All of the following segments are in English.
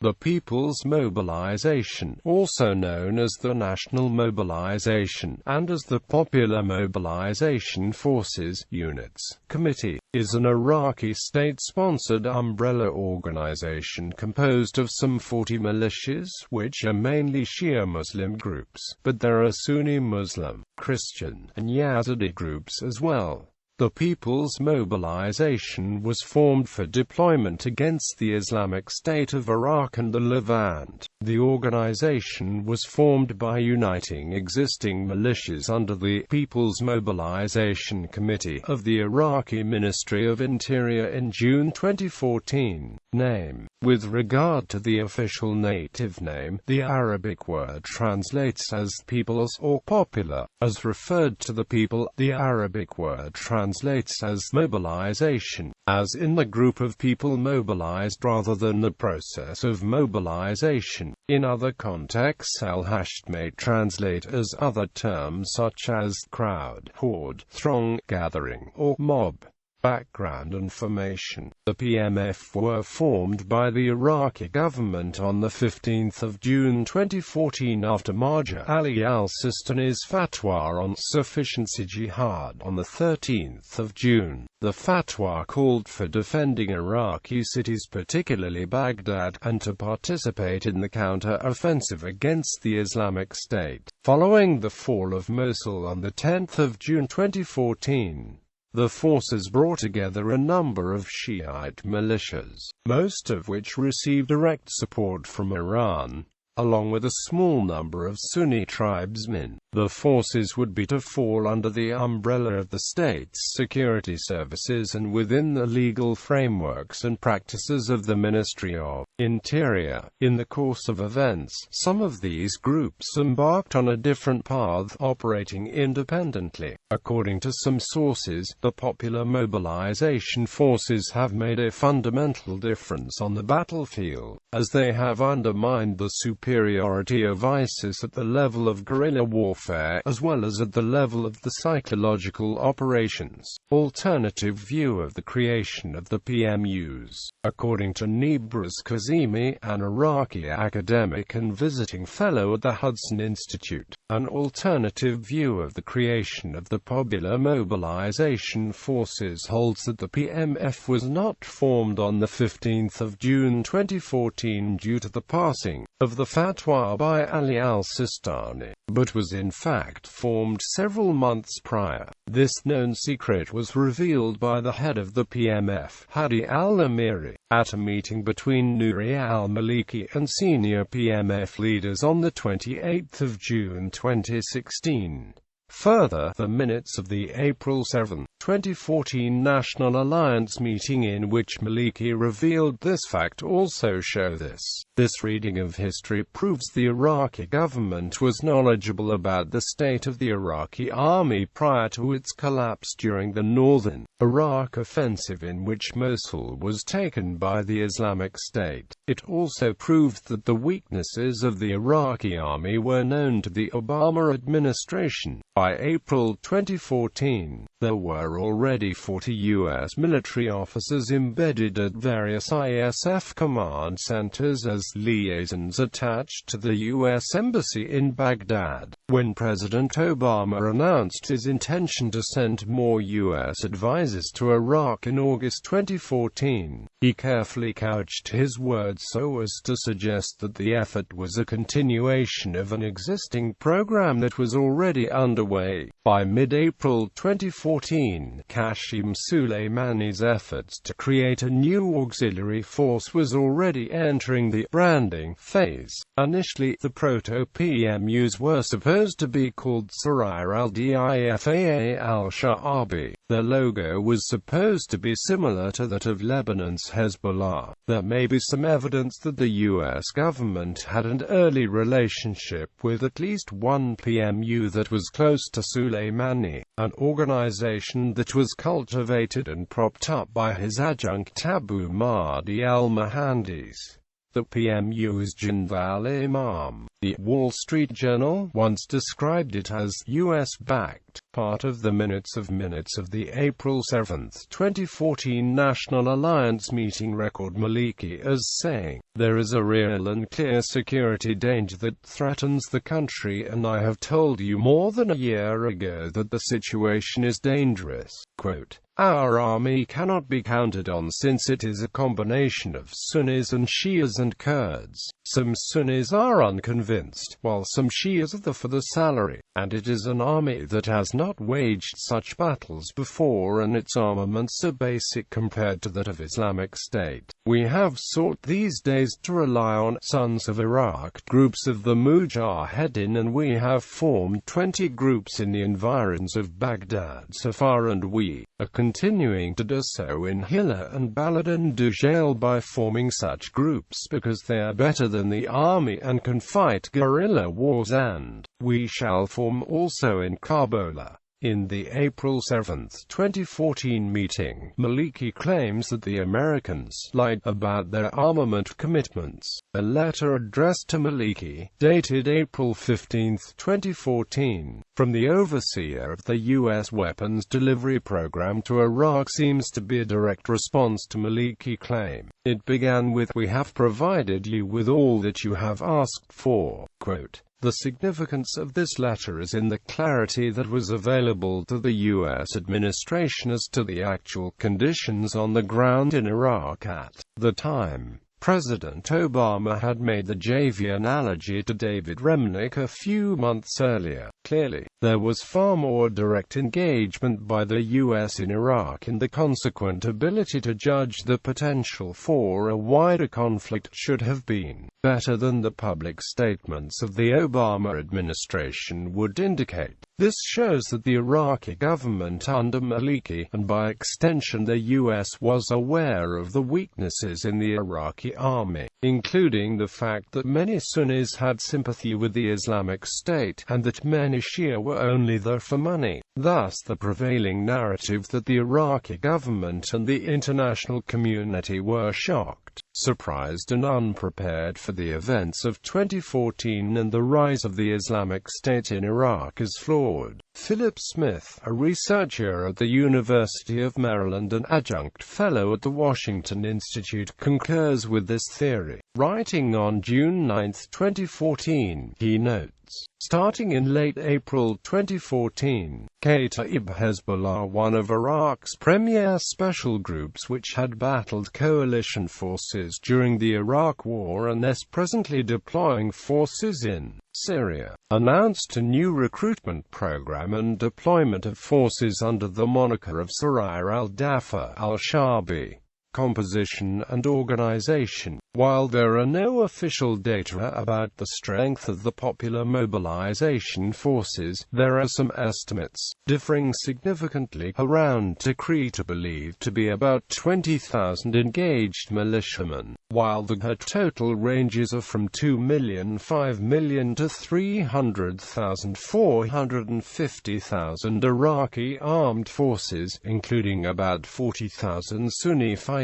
The People's Mobilization, also known as the National Mobilization, and as the Popular Mobilization Forces Units Committee, is an Iraqi state-sponsored umbrella organization composed of some 40 militias, which are mainly Shia Muslim groups, but there are Sunni Muslim, Christian, and Yazidi groups as well. The People's Mobilization was formed for deployment against the Islamic State of Iraq and the Levant. The organization was formed by uniting existing militias under the People's Mobilization Committee of the Iraqi Ministry of Interior in June 2014. Name. With regard to the official native name, the Arabic word translates as peoples or popular. As referred to the people, the Arabic word translates as mobilization, as in the group of people mobilized rather than the process of mobilization. In other contexts, al-hasht may translate as other terms such as crowd, horde, throng, gathering, or mob. Background information. The PMF were formed by the Iraqi government on 15 June 2014 after Marja Ali al-Sistani's fatwa on sufficiency jihad on 13 June. The fatwa called for defending Iraqi cities, particularly Baghdad, and to participate in the counter-offensive against the Islamic State. Following the fall of Mosul on 10 June 2014, the forces brought together a number of Shiite militias, most of which received direct support from Iran, along with a small number of Sunni tribesmen. The forces would be to fall under the umbrella of the state's security services and within the legal frameworks and practices of the Ministry of Interior. In the course of events, some of these groups embarked on a different path, operating independently. According to some sources, the Popular Mobilization Forces have made a fundamental difference on the battlefield, as they have undermined the superiority of ISIS at the level of guerrilla warfare, as well as at the level of the psychological operations. Alternative view of the creation of the PMUs. According to Nebras Kazemi, an Iraqi academic and visiting fellow at the Hudson Institute, an alternative view of the creation of the Popular Mobilization Forces holds that the PMF was not formed on 15 June 2014 due to the passing of the fatwa by Ali al-Sistani, but was in fact formed several months prior. This known secret was revealed by the head of the PMF, Hadi al-Amiri, at a meeting between Nouri al-Maliki and senior PMF leaders on 28 June 2016. Further, the minutes of the April 7, 2014 National Alliance meeting in which Maliki revealed this fact also show this. This reading of history proves the Iraqi government was knowledgeable about the state of the Iraqi army prior to its collapse during the northern Iraq offensive in which Mosul was taken by the Islamic State. It also proved that the weaknesses of the Iraqi army were known to the Obama administration. By April 2014, there were already 40 U.S. military officers embedded at various ISF command centers as liaisons attached to the U.S. Embassy in Baghdad. When President Obama announced his intention to send more U.S. advisors to Iraq in August 2014, he carefully couched his words so as to suggest that the effort was a continuation of an existing program that was already underway. By mid-April 2014, Qasem Soleimani's efforts to create a new auxiliary force was already entering the branding phase. Initially, the proto-PMUs were supposed to be called Sarir al-Difa al-Sha'abi. Their logo was supposed to be similar to that of Lebanon's Hezbollah. There may be some evidence that the U.S. government had an early relationship with at least one PMU that was close to Soleimani, an organization that was cultivated and propped up by his adjunct Abu Mahdi al-Mohandes. The PMU's Jand al-Imam, the Wall Street Journal, once described it as US-backed. Part of the minutes of the April 7, 2014 National Alliance meeting record Maliki as saying, "There is a real and clear security danger that threatens the country, and I have told you more than a year ago that the situation is dangerous." Quote, "Our army cannot be counted on since it is a combination of Sunnis and Shias and Kurds. Some Sunnis are unconvinced, while some Shias are there for the salary, and it is an army that has not waged such battles before, and its armaments are basic compared to that of Islamic State. We have sought these days to rely on Sons of Iraq, groups of the Mujahedin, and we have formed 20 groups in the environs of Baghdad so far, and we are continuing to do so in Hilla and Balad and Dujail by forming such groups because they are better than the army and can fight guerrilla wars, and we shall form also in Karbala." In the April 7, 2014 meeting, Maliki claims that the Americans lied about their armament commitments. A letter addressed to Maliki, dated April 15, 2014, from the overseer of the U.S. weapons delivery program to Iraq seems to be a direct response to Maliki's claim. It began with, "We have provided you with all that you have asked for." Quote, "The significance of this letter is in the clarity that was available to the U.S. administration as to the actual conditions on the ground in Iraq at the time." President Obama had made the JV analogy to David Remnick a few months earlier. Clearly, there was far more direct engagement by the U.S. in Iraq, and the consequent ability to judge the potential for a wider conflict should have been better than the public statements of the Obama administration would indicate. This shows that the Iraqi government under Maliki, and by extension the U.S., was aware of the weaknesses in the Iraqi army, including the fact that many Sunnis had sympathy with the Islamic State, and that many Shia were only there for money. Thus the prevailing narrative that the Iraqi government and the international community were shocked, surprised and unprepared for the events of 2014 and the rise of the Islamic State in Iraq is flawed. Philip Smith, a researcher at the University of Maryland and adjunct fellow at the Washington Institute, concurs with this theory. Writing on June 9, 2014, he notes, "Starting in late April 2014, Kataib Hezbollah, one of Iraq's premier special groups which had battled coalition forces during the Iraq War and is presently deploying forces in Syria, announced a new recruitment program and deployment of forces under the moniker of Sarair al-Dafa al-Shabi. Composition and organization. While there are no official data about the strength of the Popular Mobilization forces, there are some estimates, differing significantly, around Tikrit believed to be about 20,000 engaged militiamen, while the total ranges are from 2 million, 5 million to 300,000, 450,000 Iraqi armed forces, including about 40,000 Sunni fighters,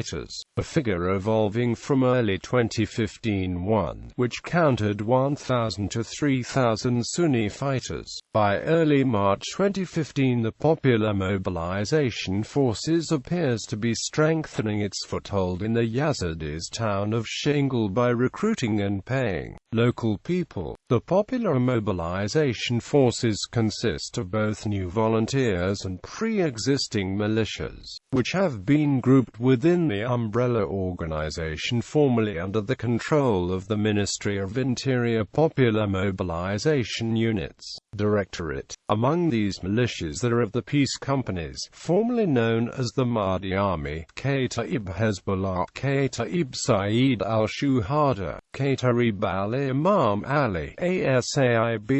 a figure evolving from early 2015 which counted 1,000 to 3,000 Sunni fighters. By early March 2015 the Popular Mobilization Forces appears to be strengthening its foothold in the Yazidis' town of Shingal by recruiting and paying local people. The Popular Mobilization Forces consist of both new volunteers and pre-existing militias, which have been grouped within the umbrella organization formerly under the control of the Ministry of Interior Popular Mobilization Units Directorate. Among these militias there are the peace companies, formerly known as the Mahdi Army, Kataib Hezbollah, Kataib Saeed al-Shuhada, Kataib al-Imam Ali, Asaib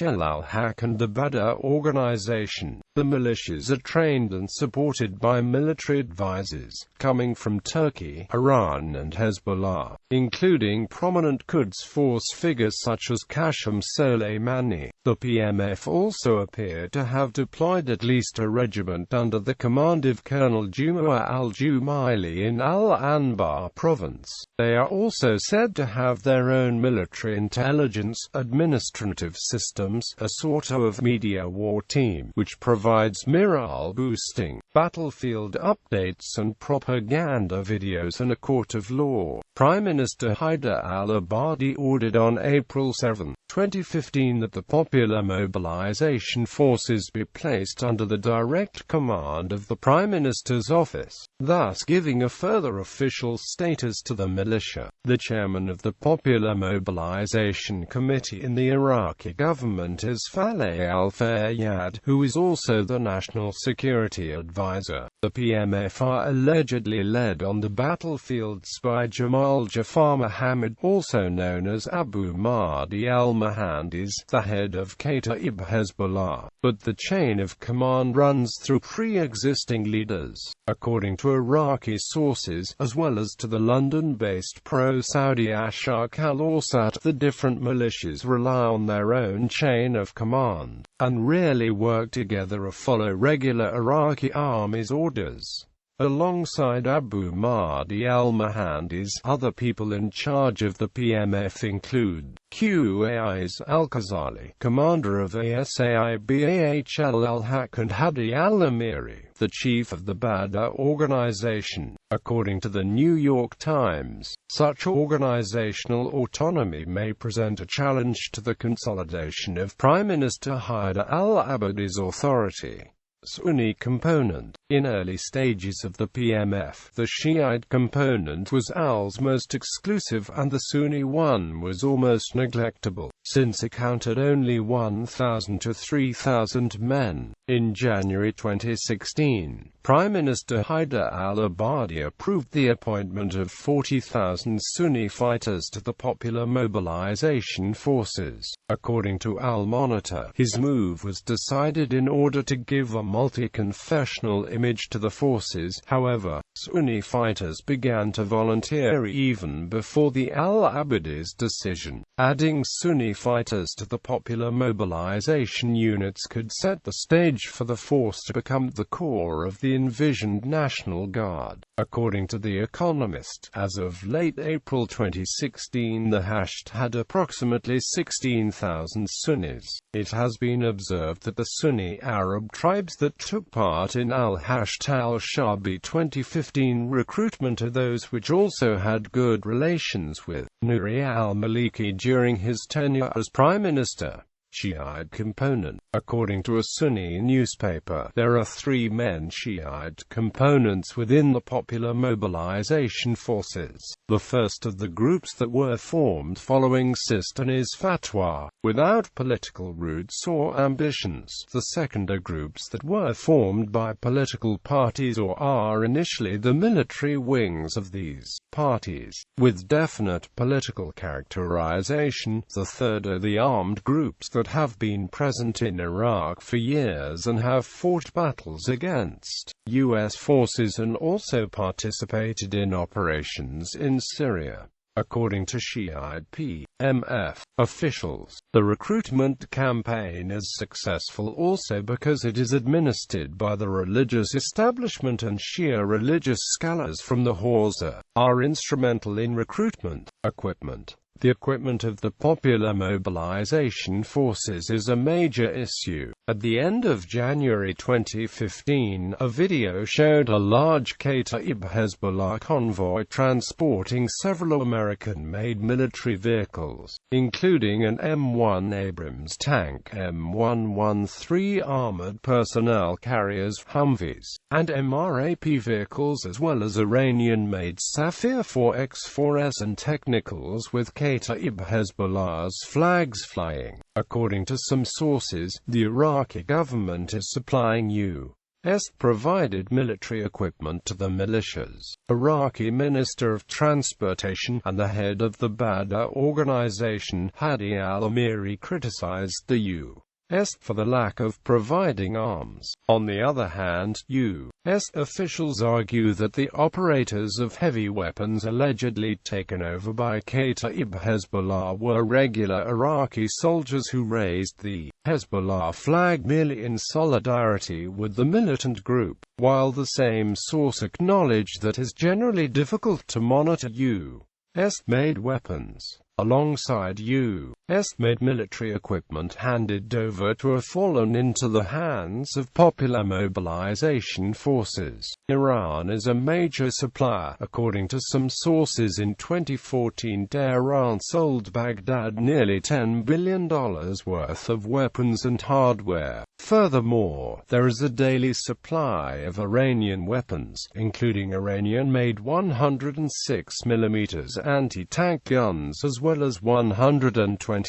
Ahl al-Haq, and the Badr organization. The militias are trained and supported by military advisors coming from Turkey, Iran and Hezbollah, including prominent Quds Force figures such as Qasem Soleimani. The PMF also appear to have deployed at least a regiment under the command of Colonel Jumu'ah al-Jumaili in Al-Anbar province. They are also said to have their own military intelligence, administrative systems, a sort of media war team, which provides morale-boosting, battlefield updates and propaganda videos and a court of law. Prime Minister Haider al-Abadi ordered on April 7, 2015 that the Popular Mobilization Forces be placed under the direct command of the Prime Minister's office, thus giving a further official status to the militia. The chairman of the Popular Mobilization Committee in the Iraqi government is Faleh al-Fayyad, who is also the National Security Advisor. The PMF are allegedly led on the battlefields by Jamal Jafar Mohammed, also known as Abu Mahdi al-Mohandis, the head of Kataib Hezbollah, but the chain of command runs through pre-existing leaders, according to Iraqi sources, as well as to the London-based pro-Saudi Ashaq al-Awsat. The different militias rely on their own chain of command, and rarely work together or follow regular Iraqi army's orders. Alongside Abu Mahdi al-Mohandis, other people in charge of the PMF include Qais al-Khazali, commander of ASAIBAHL al-Haq, and Hadi al-Amiri, the chief of the Badr organization. According to the New York Times, such organizational autonomy may present a challenge to the consolidation of Prime Minister Haider al-Abadi's authority. Sunni component. In early stages of the PMF, the Shiite component was AL's most exclusive and the Sunni one was almost neglectable, since it counted only 1,000 to 3,000 men. In January 2016, Prime Minister Haider al-Abadi approved the appointment of 40,000 Sunni fighters to the Popular Mobilization Forces. According to Al-Monitor, his move was decided in order to give a multi-confessional image to the forces. However, Sunni fighters began to volunteer even before the al-Abadi's decision. Adding Sunni fighters to the Popular Mobilization units could set the stage for the force to become the core of the envisioned National Guard. According to The Economist, as of late April 2016, the Hasht had approximately 16,000 Sunnis. It has been observed that the Sunni Arab tribes that took part in al-Hasht al-Shabi 2015 recruitment are those which also had good relations with Nouri al-Maliki during his tenure as Prime Minister. Shiite component. According to a Sunni newspaper, there are 3 main Shiite components within the Popular Mobilization Forces. The first of the groups that were formed following Sistani's fatwa, without political roots or ambitions. The second are groups that were formed by political parties or are initially the military wings of these parties, with definite political characterization. The third are the armed groups that have been present in Iraq for years and have fought battles against U.S. forces and also participated in operations in Syria. According to Shiite PMF officials, the recruitment campaign is successful also because it is administered by the religious establishment, and Shia religious scholars from the Hawza are instrumental in recruitment. Equipment. The equipment of the Popular Mobilization Forces is a major issue. At the end of January 2015, a video showed a large Kataib Hezbollah convoy transporting several American-made military vehicles, including an M1 Abrams tank, M113 armored personnel carriers, Humvees, and MRAP vehicles, as well as Iranian-made Safir 4X4S and technicals with Kataib Hezbollah's flags flying. According to some sources, the Iraqi government is supplying U.S. provided military equipment to the militias. Iraqi Minister of Transportation and the head of the Badr organization, Hadi al-Amiri, criticized the U. for the lack of providing arms. On the other hand, U.S. officials argue that the operators of heavy weapons allegedly taken over by Kataib Hezbollah were regular Iraqi soldiers who raised the Hezbollah flag merely in solidarity with the militant group, while the same source acknowledged that it is generally difficult to monitor U.S.-made weapons, alongside U.S.-made military equipment handed over to or fallen into the hands of Popular Mobilization forces. Iran is a major supplier. According to some sources, in 2014 Tehran sold Baghdad nearly $10 billion worth of weapons and hardware. Furthermore, there is a daily supply of Iranian weapons, including Iranian-made 106mm anti-tank guns as well as 120mm,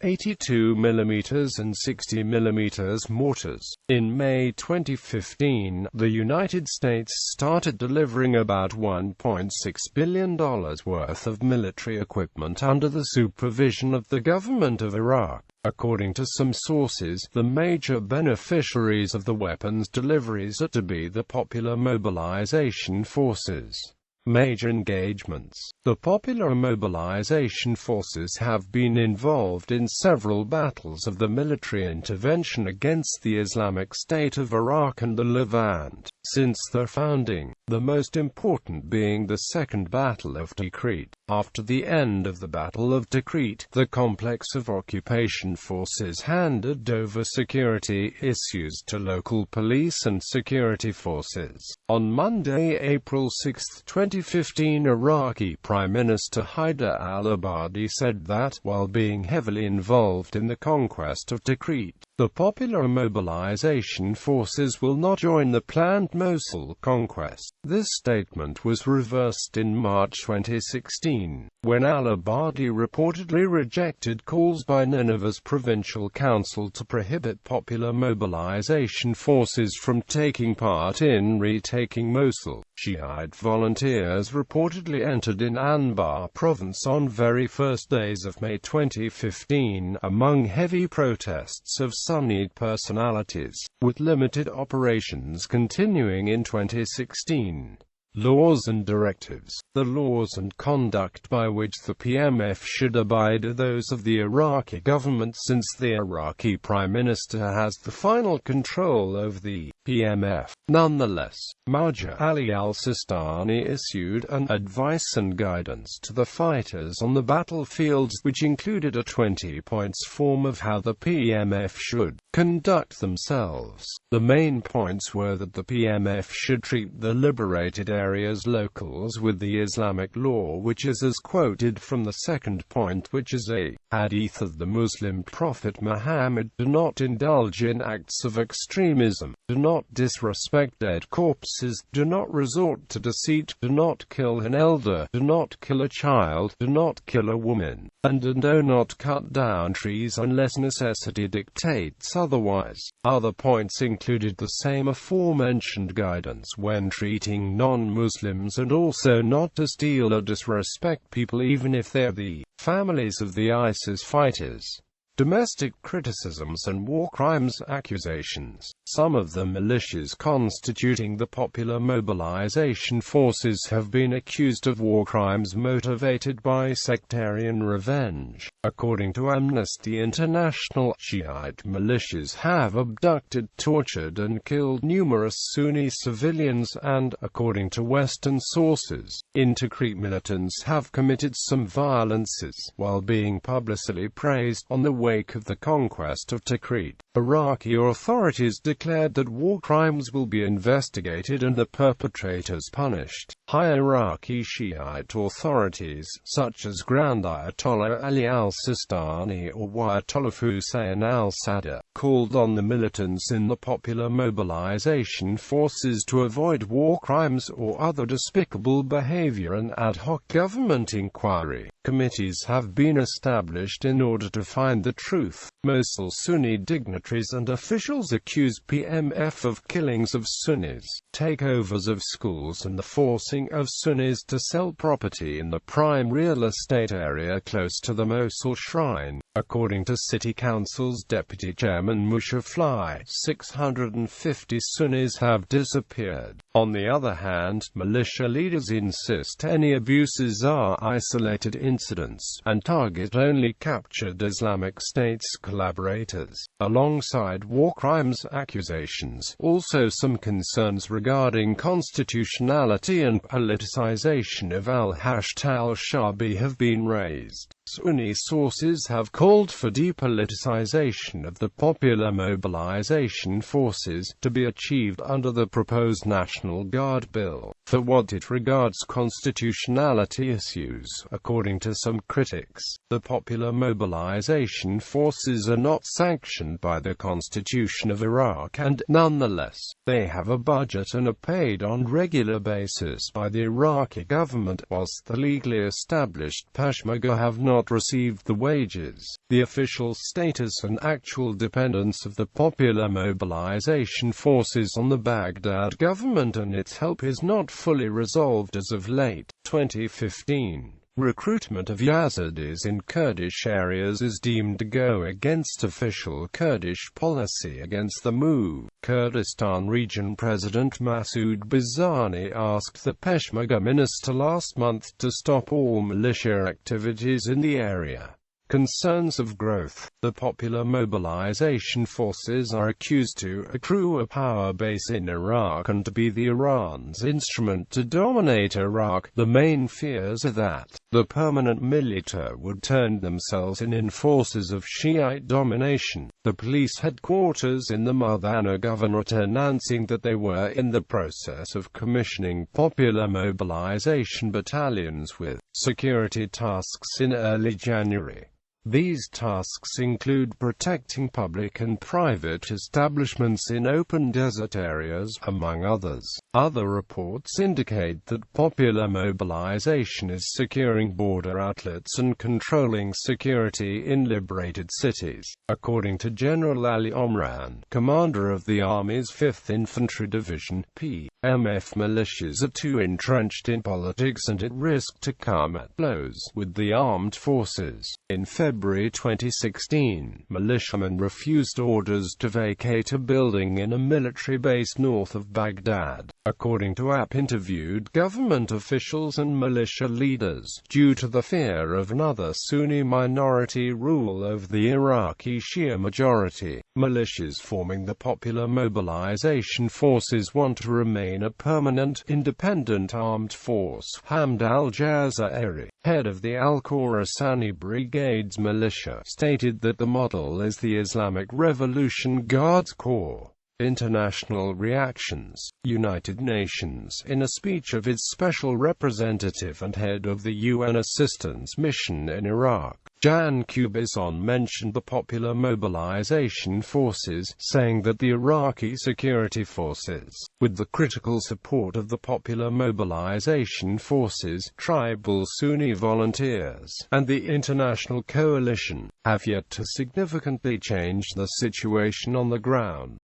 82mm and 60mm mortars. In May 2015, the United States started delivering about $1.6 billion worth of military equipment under the supervision of the government of Iraq. According to some sources, the major beneficiaries of the weapons deliveries are to be the Popular Mobilization forces. Major engagements. The Popular Mobilization forces have been involved in several battles of the military intervention against the Islamic State of Iraq and the Levant since their founding, the most important being the Second Battle of Tikrit. After the end of the Battle of Tikrit, the complex of occupation forces handed over security issues to local police and security forces. On Monday, April 6, 2015, Iraqi Prime Minister Haider al-Abadi said that, while being heavily involved in the conquest of Tikrit, the Popular Mobilization forces will not join the planned Mosul conquest. This statement was reversed in March 2016, when al-Abadi reportedly rejected calls by Nineveh's provincial council to prohibit Popular Mobilization forces from taking part in retaking Mosul. Shiite volunteers reportedly entered in Anbar province on very first days of May 2015, among heavy protests of Sunni personalities, with limited operations continuing in 2016. Laws and directives. The laws and conduct by which the PMF should abide are those of the Iraqi government, since the Iraqi Prime Minister has the final control over the PMF. Nonetheless, Mauja Ali al-Sistani issued an advice and guidance to the fighters on the battlefields, which included a 20 points form of how the PMF should conduct themselves. The main points were that the PMF should treat the liberated areas locals with the Islamic law, which is as quoted from the second point, which is a hadith of the Muslim prophet Muhammad: do not indulge in acts of extremism, do not disrespect dead corpses, do not resort to deceit, do not kill an elder, do not kill a child, do not kill a woman, and do not cut down trees unless necessity dictates otherwise. Other points included the same aforementioned guidance when treating non-Muslims, and also not to steal or disrespect people even if they're the families of the ISIS fighters. Domestic criticisms and war crimes accusations. Some of the militias constituting the Popular Mobilization forces have been accused of war crimes motivated by sectarian revenge. According to Amnesty International, Shiite militias have abducted, tortured and killed numerous Sunni civilians and, according to Western sources, Tikrit militants have committed some violences, while being publicly praised. On the wake of the conquest of Tikrit, Iraqi authorities declared that war crimes will be investigated and the perpetrators punished. High Iraqi Shiite authorities, such as Grand Ayatollah Ali al-Sistani or Ayatollah Hussein al-Sadr, called on the militants in the Popular Mobilization forces to avoid war crimes or other despicable behavior and ad hoc government inquiry. Committees have been established in order to find the truth. Mosul Sunni dignitaries and officials accuse PMF of killings of Sunnis, takeovers of schools and the forcing of Sunnis to sell property in the prime real estate area close to the Mosul shrine. According to City Council's Deputy Chairman Mushafly, 650 Sunnis have disappeared. On the other hand, militia leaders insist any abuses are isolated incidents, and target only captured Islamic State's collaborators. Alongside war crimes accusations, also some concerns regarding constitutionality and politicization of al-Shabi have been raised. Sunni sources have called for depoliticization of the Popular Mobilization Forces, to be achieved under the proposed National Guard bill, for what it regards constitutionality issues. According to some critics, the Popular Mobilization Forces are not sanctioned by the Constitution of Iraq and, nonetheless, they have a budget and are paid on regular basis by the Iraqi government, whilst the legally established Peshmerga have not received the wages. The official status and actual dependence of the Popular Mobilization Forces on the Baghdad government and its help is not fully resolved as of late. 2015. Recruitment of Yazidis in Kurdish areas is deemed to go against official Kurdish policy against the move. Kurdistan Region President Masoud Barzani asked the Peshmerga minister last month to stop all militia activities in the area. Concerns of growth. The Popular Mobilization Forces are accused to accrue a power base in Iraq and to be the Iran's instrument to dominate Iraq. The main fears are that the permanent militia would turn themselves in forces of Shiite domination. The police headquarters in the Mardana Governorate announcing that they were in the process of commissioning Popular Mobilization battalions with security tasks in early January. These tasks include protecting public and private establishments in open desert areas, among others. Other reports indicate that Popular Mobilization is securing border outlets and controlling security in liberated cities. According to General Ali Omran, commander of the Army's 5th Infantry Division, PMF militias are too entrenched in politics and at risk to come at blows with the armed forces. In February 2016, militiamen refused orders to vacate a building in a military base north of Baghdad, according to interviewed government officials and militia leaders, due to the fear of another Sunni minority rule over the Iraqi Shia majority. Militias forming the Popular Mobilization Forces want to remain a permanent, independent armed force. Hamd al-Jazairi, head of the Al-Khorasani Brigade's militia, stated that the model is the Islamic Revolution Guards Corps. International reactions. United Nations. In a speech of its special representative and head of the UN assistance mission in Iraq, Jan Kubison mentioned the Popular Mobilization Forces, saying that the Iraqi security forces, with the critical support of the Popular Mobilization Forces, tribal Sunni volunteers, and the international coalition, have yet to significantly change the situation on the ground.